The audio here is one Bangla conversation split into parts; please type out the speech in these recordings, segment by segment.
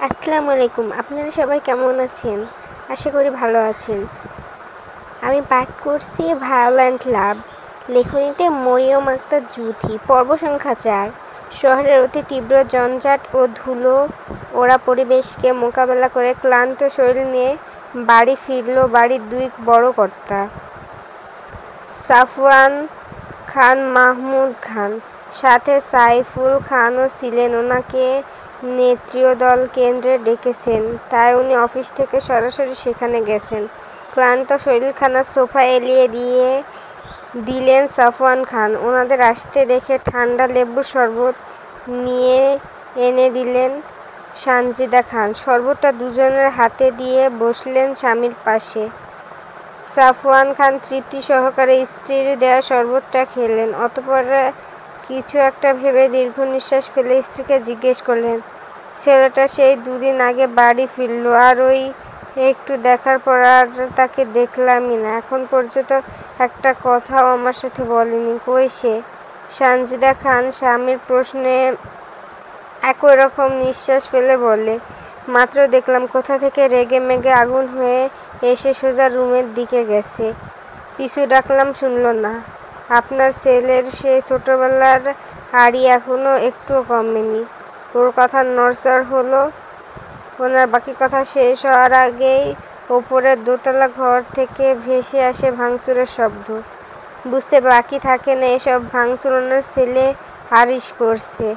আসসালামু আলাইকুম। আপনারা সবাই কেমন আছেন? আশা করি ভালো আছেন। আমি পাঠ করছি ভায়োলেন্ট লাভ। লেখনীতে মরিয়ম আক্তার জুথি। পর্ব সংখ্যা 4। শহরের অতি তীব্র জঞ্জাট ও ধুলো ওরা পরিবেশকে মোকাবেলা করে ক্লান্ত শরীর নিয়ে বাড়ি ফিরল বাড়ির দুই বড় কর্তা, সাফওয়ান খান, মাহমুদ খান। সাথে সাইফুল খানও ছিলেন। ওনাকে নেত্রীয়দল কেন্দ্রে ডেকেছেন, তাই উনি অফিস থেকে সরাসরি সেখানে গেছেন। ক্লান্ত শরীরখানা সোফায় এলিয়ে দিয়ে দিলেন সাফওয়ান খান। ওনাদের আসতে দেখে ঠান্ডা লেবুর শরবত নিয়ে এনে দিলেন সানজিদা খান। শরবতটা দুজনের হাতে দিয়ে বসলেন স্বামীর পাশে। সাফওয়ান খান তৃপ্তি সহকারে স্ত্রীর দেয়া শরবতটা খেলেন। অতঃপর কিছু একটা ভেবে দীর্ঘ নিঃশ্বাস ফেলে স্ত্রীকে জিজ্ঞেস করলেন, ছেলেটা সেই দুদিন আগে বাড়ি ফিরল, আর ওই একটু দেখার পর আর তাকে দেখলামই না। এখন পর্যন্ত একটা কথাও আমার সাথে বলেনি। কই সে? সানজিদা খান স্বামীর প্রশ্নে একই রকম নিঃশ্বাস ফেলে বলে, মাত্র দেখলাম। কোথা থেকে রেগে মেগে আগুন হয়ে এসে সোজা রুমের দিকে গেছে। পিছু ডাকলাম, শুনল না। আপনার ছেলের সেই ছোটবেলার আড়ি এখনো একটুও কমেনি। ওর কথা নড়চড় হলো। ওনার বাকি কথা শেষ হওয়ার আগেই ওপরের দোতলা ঘর থেকে ভেসে আসে ভাঙচুরের শব্দ। বুঝতে বাকি থাকে না এসব ভাঙচুর ওনার ছেলে আরিশ করছে।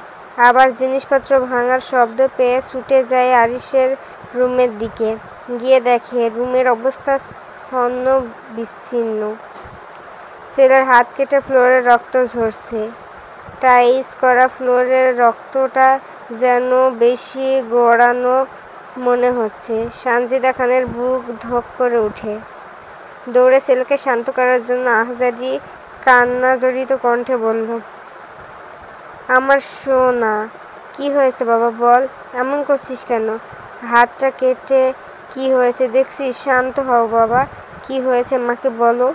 আবার জিনিসপত্র ভাঙার শব্দ পেয়ে ছুটে যায় আরিশের রুমের দিকে। গিয়ে দেখে রুমের অবস্থা ছন্ন বিচ্ছিন্ন। ছেলের হাত কেটে ফ্লোরে রক্ত ঝরছে। টাইস করা ফ্লোরের রক্তটা যেন বেশি গড়ানো মনে হচ্ছে। সানজিদা খানের বুক ধক করে ওঠে। দৌড়ে ছেলেকে শান্ত করার জন্য আহাজারি কান্না জড়িত কণ্ঠে বলল, আমার সোনা, কি হয়েছে বাবা বল, এমন করছিস কেন? হাতটা কেটে কি হয়েছে দেখছিস? শান্ত হও বাবা, কি হয়েছে মাকে বলো।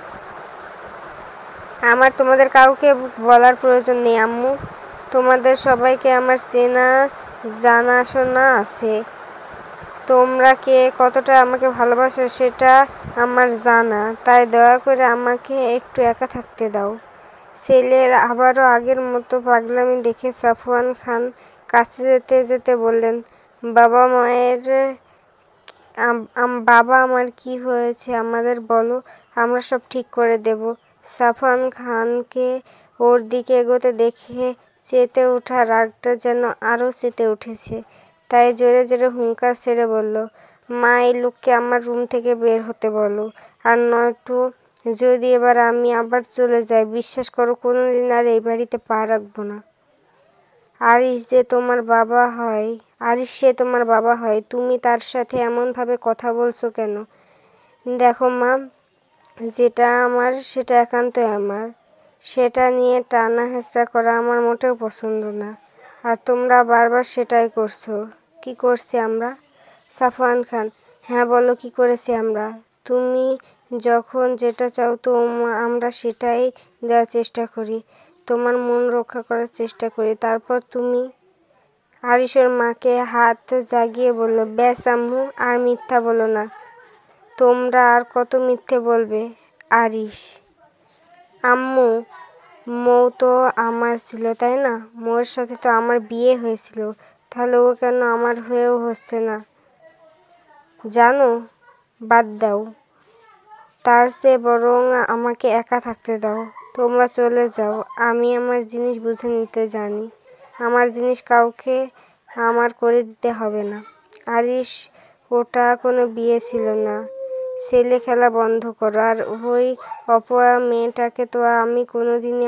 আমার তোমাদের কাউকে বলার প্রয়োজন নেই আম্মু। তোমাদের সবাইকে আমার চেনা জানাশোনা আছে। তোমরা কে কতটা আমাকে ভালোবাসো সেটা আমার জানা, তাই দয়া করে আমাকে একটু একা থাকতে দাও। ছেলের আবারও আগের মতো পাগলামি দেখে সাফওয়ান খান কাছে যেতে যেতে বললেন, বাবা আমার কি হয়েছে আমাদের বলো, আমরা সব ঠিক করে দেব। সাফওয়ান খানকে ওর দিকে এগোতে দেখে চেতে ওঠা রাগটা যেন আরও চেতে উঠেছে। তাই জোরে জোরে হুঙ্কার ছেড়ে বলল, মা, এই লোককে আমার রুম থেকে বের হতে বলো। আর নয়তো যদি এবার আমি আবার চলে যাই, বিশ্বাস করো কোনোদিন আর এই বাড়িতে পা রাখবো না। আরিশ সে তোমার বাবা হয়, তুমি তার সাথে এমনভাবে কথা বলছো কেন? দেখো মা, যেটা আমার সেটা একান্তই আমার। সেটা নিয়ে টানা হেঁচড়া করা আমার মোটেও পছন্দ না। আর তোমরা বারবার সেটাই করছো। কি করছি আমরা? সাফওয়ান খান, হ্যাঁ বলো, কি করেছি আমরা? তুমি যখন যেটা চাও তো আমরা সেটাই দেওয়ার চেষ্টা করি। তোমার মন রক্ষা করার চেষ্টা করি। তারপর তুমি? আরিশের মাকে হাত জাগিয়ে বলল, ব্যাস আম্মু, আর মিথ্যা বলো না। তোমরা আর কত মিথ্যে বলবে? আরিশ, আম্মু, মৌ তো আমার ছিল, তাই না? মৌর সাথে তো আমার বিয়ে হয়েছিল, তাহলে ও কেন আমার হয়েও হচ্ছে না? জানো, বাদ দাও, তার চেয়ে বরং আমাকে একা থাকতে দাও। তোমরা চলে যাও, আমি আমার জিনিস বুঝে নিতে জানি। আমার জিনিস কাউকে আমার করে দিতে হবে না। আরিশ, ওটা কোনো বিয়ে ছিল না। ছেলে খেলা বন্ধ করো। আর ওই অপয়া মেয়েটাকে তো আমি কোনোদিনই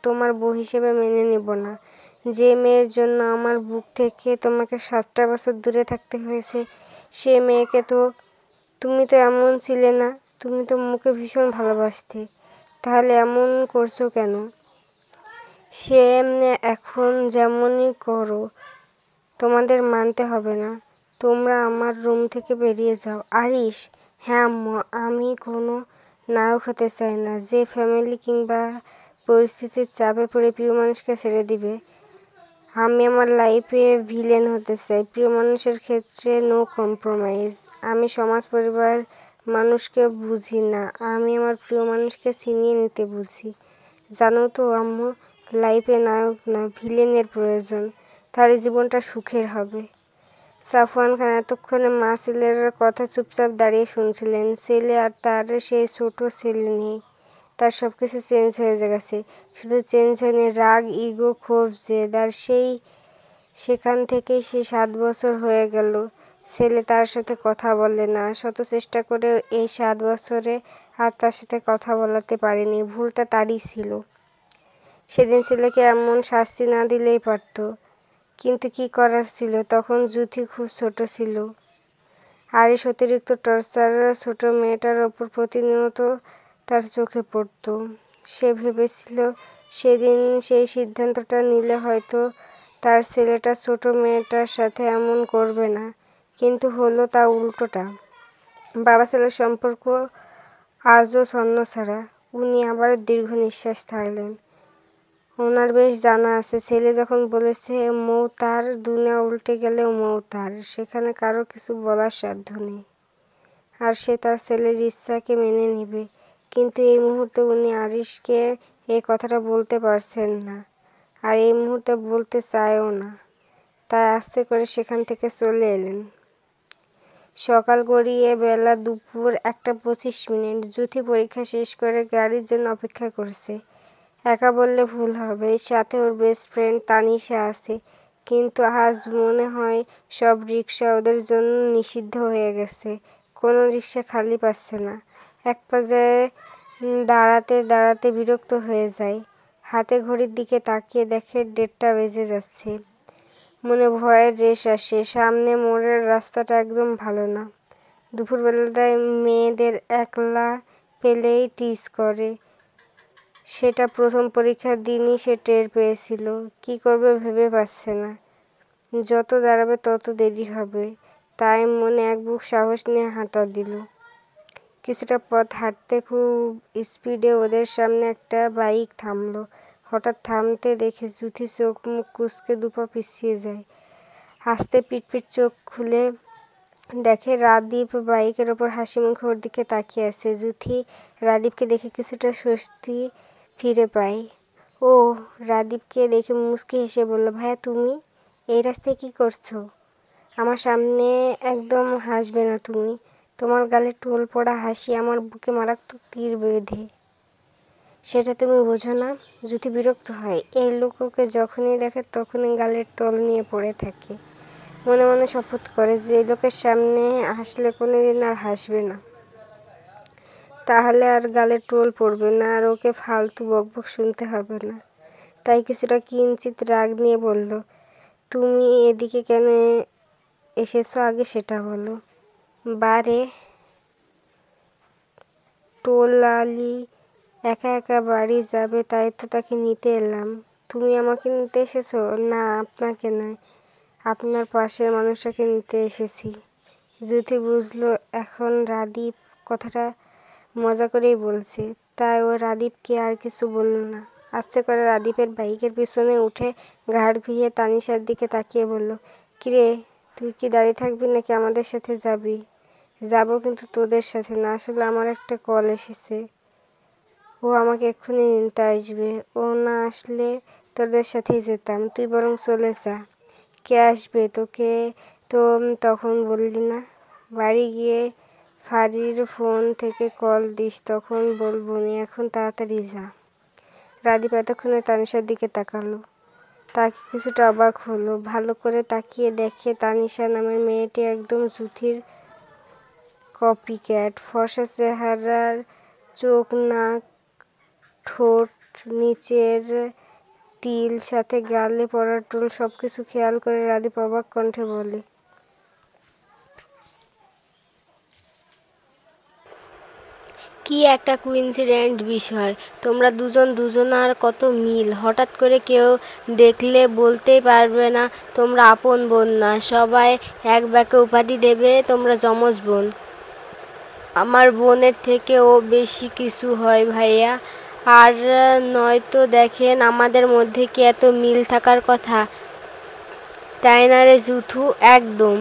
তোমার বউ হিসেবে মেনে নেব না। যে মেয়ের জন্য আমার বুক থেকে তোমাকে 7টা বছর দূরে থাকতে হয়েছে, সে মেয়েকে তো তুমি তো এমন ছিলে না। তুমি তো মুখে ভীষণ ভালোবাসতে, তাহলে এমন করছো কেন? সে এখন যেমনই করো, তোমাদের মানতে হবে না। তোমরা আমার রুম থেকে বেরিয়ে যাও। আরিশ, হ্যাঁ আম্মু, আমি কোনো নায়ক হতে চাই না যে ফ্যামিলি কিংবা পরিস্থিতির চাপে পড়ে প্রিয় মানুষকে ছেড়ে দিবে। আমি আমার লাইফে ভিলেন হতে চাই, প্রিয় মানুষের ক্ষেত্রে নো কম্প্রোমাইজ। আমি সমাজ পরিবার মানুষকে বুঝি না, আমি আমার প্রিয় মানুষকে ছিনিয়ে নিতে বুঝি। জানো তো আম্মু, লাইফে নায়ক না ভিলেনের প্রয়োজন, তাহলে জীবনটা সুখের হবে। সাফওয়ান খান এতক্ষণে মা ছেলের কথা চুপচাপ দাঁড়িয়ে শুনছিলেন। ছেলে আর তার সেই ছোট ছেলে নেই, তার সব কিছু চেঞ্জ হয়ে গেছে। শুধু চেঞ্জ হয়নি রাগ, ইগো, ক্ষোভ, জেদ। আর সেখান থেকেই সে 7 বছর হয়ে গেল ছেলে তার সাথে কথা বলে না। শত চেষ্টা করেও এই 7 বছরে আর তার সাথে কথা বলাতে পারেনি। ভুলটা তারই ছিল। সেদিন ছেলেকে এমন শাস্তি না দিলেই পারত, কিন্তু কি করার ছিল, তখন জুথি খুব ছোট ছিল। আরিশ অতিরিক্ত টর্চার ছোট মেয়েটার ওপর প্রতিনিয়ত তার চোখে পড়ত। সে ভেবেছিল সেদিন সেই সিদ্ধান্তটা নিলে হয়তো তার ছেলেটা ছোট মেয়েটার সাথে এমন করবে না, কিন্তু হলো তা উল্টোটা। বাবা ছেলের সম্পর্ক আজও ছন্নছাড়া। উনি আবার দীর্ঘ নিঃশ্বাস ছাড়লেন। ওনার বেশ জানা আছে, ছেলে যখন বলেছে মৌ তার, দুনিয়া উল্টে গেলেও মৌ তার, সেখানে কারো কিছু বলার সাধ্য নেই। আর সে তার ছেলের ইচ্ছাকে মেনে নেবে। কিন্তু এই মুহূর্তে উনি আরিশকে এই কথাটা বলতে পারছেন না, আর এই মুহূর্তে বলতে চায়ও না। তাই আস্তে করে সেখান থেকে চলে এলেন। সকাল গড়িয়ে বেলা দুপুর 1:25। জুথি পরীক্ষা শেষ করে গাড়ির জন্য অপেক্ষা করছে। একা বললে ভুল হবে, সাথে ওর বেস্ট ফ্রেন্ড তানিশা আছে। কিন্তু আজ মনে হয় সব রিক্সা ওদের জন্য নিষিদ্ধ হয়ে গেছে। কোনো রিক্সা খালি পাচ্ছে না। এক পর্যায়ে দাঁড়াতে দাঁড়াতে বিরক্ত হয়ে যায়। হাতে ঘড়ির দিকে তাকিয়ে দেখে 1:30 বেজে যাচ্ছে। মনে ভয়ের রেশ আসে। সামনে মোড়ের রাস্তাটা একদম ভালো না। দুপুরবেলায় মেয়েদের একলা পেলেই টিজ করে। সেটা প্রথম পরীক্ষার দিনই সে টের পেয়েছিল। কি করবে ভেবে পাচ্ছে না। যত দাঁড়াবে তত দেরি হবে। তাই মনে এক বুক সাহস নিয়ে হাঁটা দিল। কিছুটা পথ হাঁটতে খুব স্পিডে ওদের সামনে একটা বাইক থামলো। হঠাৎ থামতে দেখে জুথি চোখ মুখ কুঁচকে দুপা পিছিয়ে যায়। আস্তে পিটপিট চোখ খুলে দেখে রাদীপ বাইকের ওপর হাসি মুখে ওর দিকে তাকিয়ে আছে। জুথি রাদীপকে দেখে কিছুটা স্বস্তি ফিরে পায়। ও রাদীপকে দেখে মুচকি হেসে বলল, ভাইয়া তুমি এই রাস্তায় কি করছো? আমার সামনে একদম হাসবে না তুমি। তোমার গালে টোল পড়া হাসি আমার বুকে মারাত্মক তীর বেঁধে। সেটা তুমি বোঝো না। জুথি বিরক্ত হয়। এই লোক ওকে যখনই দেখে তখনই গালের টোল নিয়ে পড়ে থাকে। মনে মনে শপথ করে যে লোকের সামনে হাসলে কোনোদিন আর হাসবে না। তাহলে আর গালে টোল পড়বে না, আর ওকে ফালতু বকবক শুনতে হবে না। তাই কিছুটা কিঞ্চিত রাগ নিয়ে বলল, তুমি এদিকে কেন এসেছো আগে সেটা বলো। বারে টোলালি একা একা বাড়ি যাবে, তাই তো তাকে নিতে এলাম। তুমি আমাকে নিতে এসেছো? না, আপনাকে নয়, আপনার পাশের মানুষটাকে নিতে এসেছি। জুথি বুঝলো এখন রাদীপ কথাটা মজা করেই বলছে। তাই ও রাদীপকে আর কিছু বলল না। আস্তে করে রাদীপের বাইকের পিছনে উঠে ঘাড় ঘুরিয়ে তানিশার দিকে তাকিয়ে বলল, কিরে তুই কি দাঁড়িয়ে থাকবি নাকি আমাদের সাথে যাবি? যাবো, কিন্তু তোদের সাথে না। আসলে আমার একটা কল এসেছে। ও আমাকে এক্ষুনি নিতে আসবে। ও না আসলে তোদের সাথেই যেতাম। তুই বরং চলে যা। কে আসবে? তোকে তো তখন বললি না। বাড়ি গিয়ে ফারির ফোন থেকে কল দিস, তখন বলবো নি। এখন তাড়াতাড়ি যা। রাদীপ এতক্ষণে তানিশার দিকে তাকালো। তাকে কিছুটা অবাক হলো। ভালো করে তাকিয়ে দেখে তানিশা নামের মেয়েটি একদম জুথির কপিক্যাট। ফর্সা চেহারার, চোখ, নাক, ঠোঁট, নিচের তিল, সাথে গালে পড়া টোল, সবকিছু খেয়াল করে রাদীপ অবাক কণ্ঠে বলে, কি একটা কুইন্সিডেন্ট বিষয়। তোমরা দুজন দুজনার কত মিল। হঠাৎ করে কেউ দেখলে বলতেই পারবে না তোমরা আপন বোন না। সবাই এক বাক্যে উপাধি দেবে তোমরা যমজ বোন। আমার বোনের থেকেও বেশি কিছু হয় ভাইয়া। আর নয়তো দেখেন আমাদের মধ্যে কি এত মিল থাকার কথা। তাই না রে জুথু? একদম।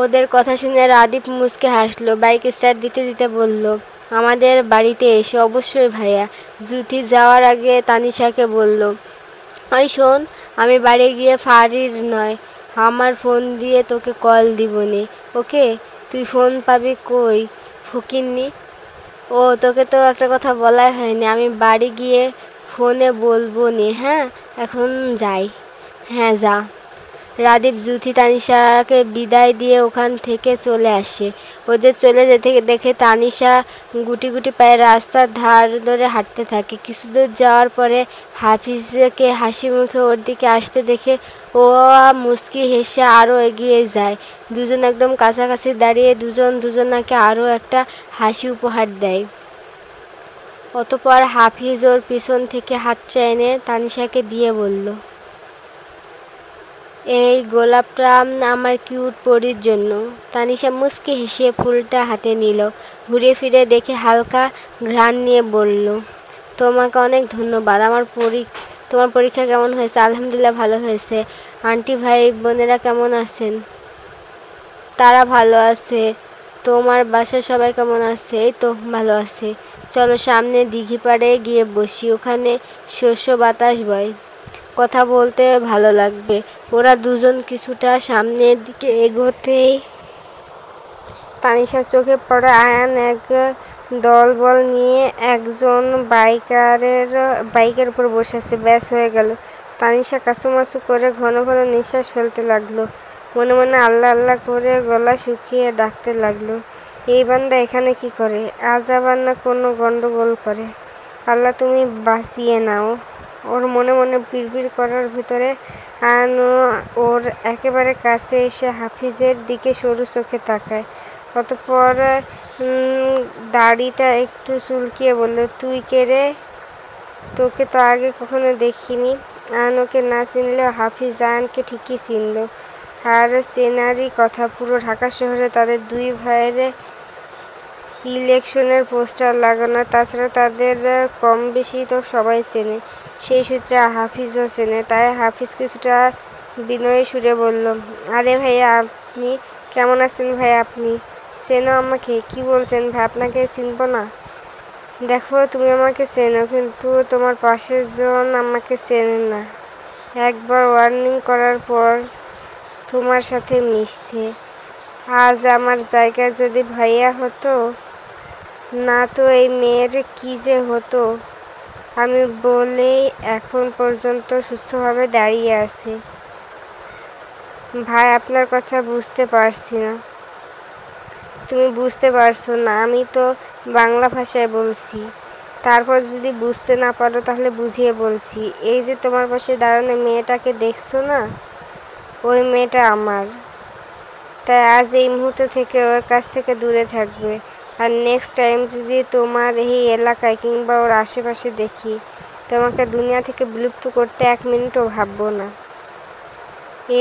ওদের কথা শুনে রাদীপ মুচকে হাসলো। বাইক স্টার্ট দিতে দিতে বলল, আমাদের বাড়িতে এসে অবশ্যই ভাইয়া। জুথি যাওয়ার আগে তানিশাকে বলল, ওই শোন, আমি বাড়ি গিয়ে ফারির নয় আমার ফোন দিয়ে তোকে কল দিবনি, ওকে? তুই ফোন পাবি কই ফকিন্নি? ও তোকে তো একটা কথা বলাই হয়নি, আমি বাড়ি গিয়ে ফোনে বলবো নি। হ্যাঁ, এখন যাই। হ্যাঁ যা। রাদীপ জুথি তানিশাকে বিদায় দিয়ে ওখান থেকে চলে আসে। ওদের চলে যেতে দেখে তানিশা গুটি গুটি পায়ে রাস্তার ধার ধরে হাঁটতে থাকে। কিছু দূর যাওয়ার পরে হাফিজকে হাসি মুখে ওর দিকে আসতে দেখে ও মুচকি হেসে আরও এগিয়ে যায়। দুজন একদম কাছাকাছি দাঁড়িয়ে দুজন দুজনাকে আরও একটা হাসি উপহার দেয়। অতঃপর হাফিজ ওর পিছন থেকে হাতটা এনে তানিশাকে দিয়ে বলল, এই গোলাপটা আমার কিউট পরীর জন্য। তানিশা মুচকি হেসে ফুলটা হাতে নিল। ঘুরে ফিরে দেখে হালকা ঘ্রাণ নিয়ে বলল, তোমাকে অনেক ধন্যবাদ। তোমার পরীক্ষা কেমন হয়েছে? আলহামদুলিল্লাহ ভালো হয়েছে। আন্টি ভাই বোনেরা কেমন আছেন? তারা ভালো আছে। তোমার বাসার সবাই কেমন আছে? এই তো ভালো আছে। চলো সামনে দিঘি পাড়ে গিয়ে বসি, ওখানে শস্য বাতাস বয়, কথা বলতে ভালো লাগবে। ওরা দুজন কিছুটা সামনের দিকে এগোতেই তানিশার চোখে পড়ে আয়ান এক দলবল নিয়ে একজন বাইকের উপর বসে আছে। ব্যাস হয়ে গেল। তানিশা কাঁচুমাচু করে ঘন ঘন নিঃশ্বাস ফেলতে লাগলো। মনে মনে আল্লাহ আল্লাহ করে গলা শুকিয়ে ডাকতে লাগলো, এই বান্দা এখানে কি করে? আজ আবার না কোনো গন্ডগোল করে। আল্লাহ তুমি বাঁচিয়ে নাও। ওর মনে মনে বিড়বিড় করার ভিতরে আয়ান ওর একেবারে কাছে এসে হাফিজের দিকে সরু চোখে তাকায়। অতঃপর দাড়িটা একটু চুলকিয়ে বলল, তুই কে রে? তোকে তো আগে কখনো দেখিনি। আয়ান ওকে না চিনলেও হাফিজ আয়ানকে ঠিকই চিনল। আর চেনারই কথা, পুরো ঢাকা শহরে তাদের দুই ভাইয়ের ইলেকশনের পোস্টার লাগানো। তাছাড়া তাদের কম বেশি তো সবাই চেনে। সেই সূত্রে হাফিজও চেনে। তাই হাফিজ কিছুটা বিনয়ী সুরে বলল, আরে ভাইয়া, আপনি কেমন আছেন? ভাই আপনি চেনো আমাকে? কি বলছেন ভাই, আপনাকে চিনব না? দেখো, তুমি আমাকে চেনো, কিন্তু তোমার পাশের জন আমাকে চেনে না। একবার ওয়ার্নিং করার পর তোমার সাথে মিশছে। আজ আমার জায়গায় যদি ভাইয়া হতো না, তো এই মেয়ের কি যে হতো আমি বলেই এখন পর্যন্ত সুস্থভাবে দাঁড়িয়ে আছে। ভাই, আপনার কথা বুঝতে পারছি না। তুমি বুঝতে পারছো না? আমি তো বাংলা ভাষায় বলছি। তারপর যদি বুঝতে না পারো তাহলে বুঝিয়ে বলছি। এই যে তোমার পাশে দাঁড়ানো মেয়েটাকে দেখছো না, ওই মেয়েটা আমার। তাই আজ এই মুহূর্ত থেকে ওর কাছ থেকে দূরে থাকবে। আর নেক্সট টাইম যদি তোমার এই এলাকায় কিংবা ওর আশেপাশে দেখি, তোমাকে দুনিয়া থেকে বিলুপ্ত করতে 1 মিনিটও ভাববো না।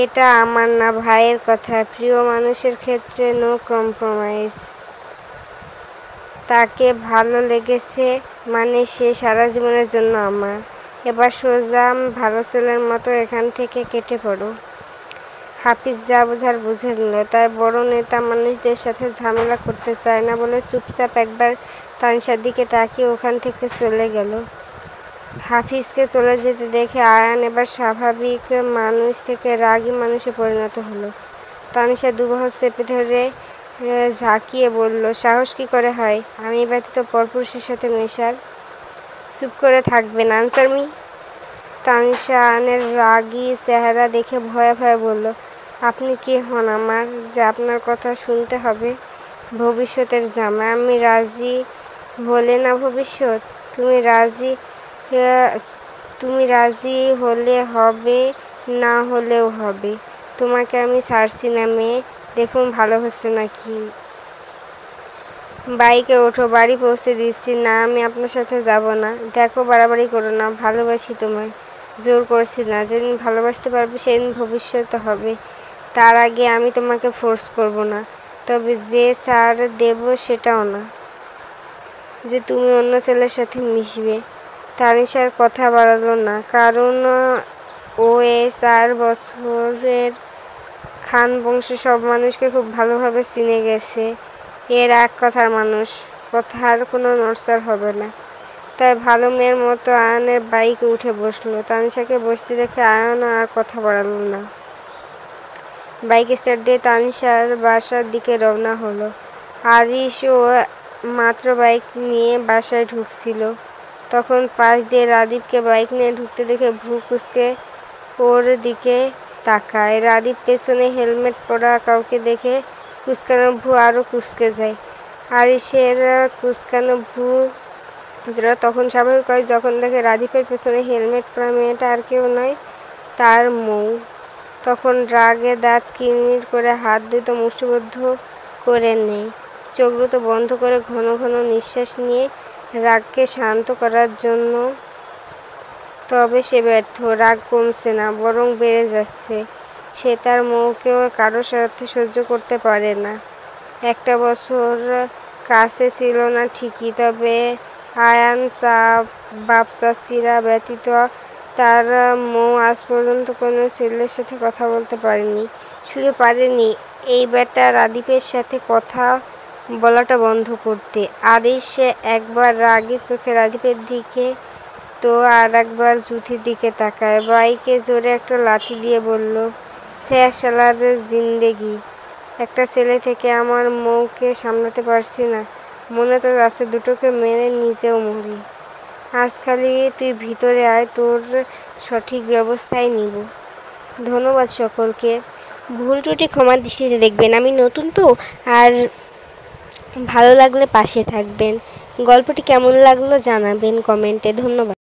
এটা আমার না, ভাইয়ের কথা। প্রিয় মানুষের ক্ষেত্রে নো কম্প্রোমাইজ। তাকে ভালো লেগেছে মানে সে সারা জীবনের জন্য আমার। এবার সোজা ভালো ছেলের মতো এখান থেকে কেটে পড়ো। হাফিজ যা বোঝার বুঝে নিল। তাই বড় নেতা মানুষদের সাথে ঝামেলা করতে চায় না বলে চুপচাপ একবার তানিশার দিকে তাকিয়ে ওখান থেকে চলে গেল। হাফিজকে চলে যেতে দেখে আয়ান এবার স্বাভাবিক মানুষ থেকে রাগী মানুষে পরিণত হলো। তানিশা দুবাহু চেপে ধরে ঝাঁকিয়ে বলল, সাহস কি করে হয় আমি ব্যতীত পরপুরুষের সাথে মেশার? চুপ করে থাকবেন, আনসার মি। তানিশা আয়ানের রাগী চেহারা দেখে ভয়ে ভয়ে বলল, আপনি কে হন আমার যে আপনার কথা শুনতে হবে? ভবিষ্যতের জামাই। আমি রাজি হলে না ভবিষ্যৎ? তুমি রাজি হলে হবে, না হলেও হবে। তোমাকে আমি ছাড়ছি না মেয়ে। দেখুন ভালো হচ্ছে নাকি। বাইকে ওঠো, বাড়ি পৌঁছে দিচ্ছি। না, আমি আপনার সাথে যাব না। দেখো, বাড়াবাড়ি করো না। ভালোবাসি তোমায়, জোর করছি না। যেদিন ভালোবাসতে পারবে সেদিন ভবিষ্যৎ হবে। তার আগে আমি তোমাকে ফোর্স করব না। তবে যে ছাড় দেব সেটাও না যে তুমি অন্য ছেলের সাথে মিশবে। তানিশার কথা বাড়ালো না, কারণ ও এই 4 বছরের খান বংশ সব মানুষকে খুব ভালোভাবে চিনে গেছে। এর এক কথার মানুষ, কথার কোনো নড়চড় হবে না। তাই ভালো মেয়ের মতো আয়ানের বাইকে উঠে বসলো। তানিশাকে বসতে দেখে আয়ান আর কথা বাড়ালো না। বাইক স্টার্ট দিয়ে তানিশার বাসার দিকে রওনা হলো। আরিশও মাত্র বাইক নিয়ে বাসায় ঢুকছিল, তখন পাশ দিয়ে রাদীপকে বাইক নিয়ে ঢুকতে দেখে ভ্রু কুঁচকে ওর দিকে তাকায়। রাদীপ পেছনে হেলমেট পরা কাউকে দেখে কুঁচকানো ভ্রু আরও কুঁচকে যায়। আরিশের কুঁচকানো ভ্রু তখন স্বাভাবিক হয় যখন দেখে রাদীপের পেছনে হেলমেট পরা মেয়েটা আর কেউ নয়, তার মৌ। তখন রাগে দাঁত কিরমির করে হাত দুটো মুষ্টিবদ্ধ করে নেয়, চোখ দুটো বন্ধ করে ঘন ঘন নিঃশ্বাস নিয়ে রাগকে শান্ত করার জন্য। তবে সে ব্যর্থ। রাগ কমছে না, বরং বেড়ে যাচ্ছে। সে তার মৌকেও কারো সাথে সহ্য করতে পারে না। একটা বছর কাছে ছিল না ঠিকই, তবে আয়ান বাপ চাচিরা ব্যতীত তার মৌ আজ পর্যন্ত কোনো ছেলের সাথে কথা বলতে পারেনি। শুধু পারেনি, এই বেটা রাদীপের সাথে কথা বলাটা বন্ধ করতে। আরিশ একবার রাগী চোখে রাদীপের দিকে তো আর একবার জুথির দিকে তাকায়। বাইকে জোরে একটা লাথি দিয়ে বলল, স্যার শালার জিন্দেগি, একটা ছেলে থেকে আমার মৌকে সামলাতে পারছি না, মনে তো আছে দুটোকে মেরে নিজেও মরি। আজ খালি তুই ভিতরে আয়, তোর সঠিক ব্যবস্থাই নিব। ধন্যবাদ সকলকে। ভুল ত্রুটি ক্ষমার দৃষ্টিতে দেখবেন। আমি নতুন তো, আর ভালো লাগলে পাশে থাকবেন। গল্পটি কেমন লাগলো জানাবেন কমেন্টে। ধন্যবাদ।